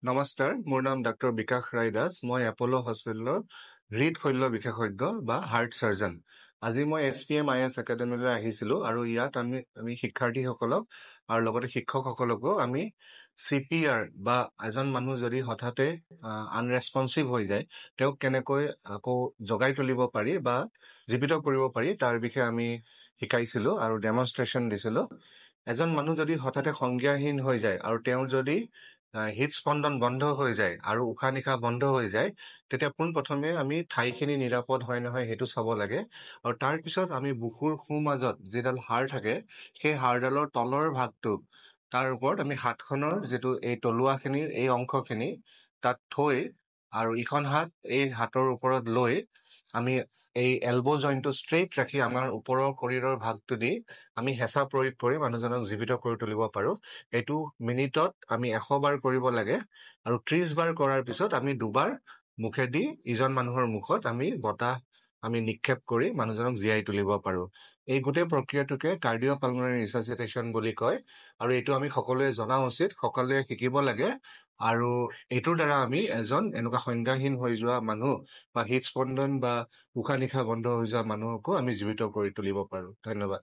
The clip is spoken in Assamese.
নমস্কাৰ, মোৰ নাম ডাক্তৰ বিকাশ ৰায় দাস। মই এপল' হস্পিটেলৰ হৃদশল্য বিশেষজ্ঞ বা হাৰ্ট চাৰ্জন। আজি মই SPM-IS একাডেমীলৈ আহিছিলোঁ আৰু ইয়াত আমি শিক্ষাৰ্থীসকলক আৰু লগতে শিক্ষকসকলকো আমি CPR বা এজন মানুহ যদি হঠাতে আনৰেছপনচিভ হৈ যায়, তেওঁক কেনেকৈ আকৌ জগাই তুলিব পাৰি বা জীৱিত কৰিব পাৰি তাৰ বিষয়ে আমি শিকাইছিলোঁ আৰু ডেমনষ্ট্ৰেশ্যন দিছিলোঁ। এজন মানুহ যদি হঠাতে সংজ্ঞাহীন হৈ যায় আৰু তেওঁৰ যদি হৃদস্পন্দন বন্ধ হৈ যায় আৰু উশাহ নিশাহ বন্ধ হৈ যায়, তেতিয়া পোনপ্ৰথমে আমি ঠাইখিনি নিৰাপদ হয় নহয় সেইটো চাব লাগে। আৰু তাৰ পিছত আমি বুকুৰ সোঁমাজত যিডাল হাড় থাকে, সেই হাড়ডালৰ তলৰ ভাগটো তাৰ ওপৰত আমি হাতখনৰ যিটো এই তলুৱাখিনিৰ এই অংশখিনি তাত থৈ আৰু ইখন হাত এই হাতৰ ওপৰত লৈ আমি এই এলব' জইণ্টটো ষ্ট্ৰেইট ৰাখি আমাৰ ওপৰৰ শৰীৰৰ ভাগটো দি আমি হেঁচা প্ৰয়োগ কৰি মানুহজনক জীৱিত কৰি তুলিব পাৰোঁ। এইটো মিনিটত আমি 100 বাৰ কৰিব লাগে আৰু 30 বাৰ কৰাৰ পিছত আমি 2 বাৰ মুখেদি ইজন মানুহৰ মুখত আমি বতাহ নিক্ষেপ কৰি মানুহজনক জীয়াই তুলিব পাৰোঁ। এই গোটেই প্ৰক্ৰিয়াটোকে কাৰ্ডিঅ'পালমোনাৰী ৰিচাচিটেশ্যন বুলি কয় আৰু এইটো আমি সকলোৱে জনা উচিত, সকলোৱে শিকিব লাগে। আৰু এইটোৰ দ্বাৰা আমি এজন এনেকুৱা সংজ্ঞাহীন হৈ যোৱা মানুহ বা হৃদস্পন্দন বা উশাহ নিশাহ বন্ধ হৈ যোৱা মানুহকো আমি জীৱিত কৰি তুলিব পাৰোঁ। ধন্যবাদ।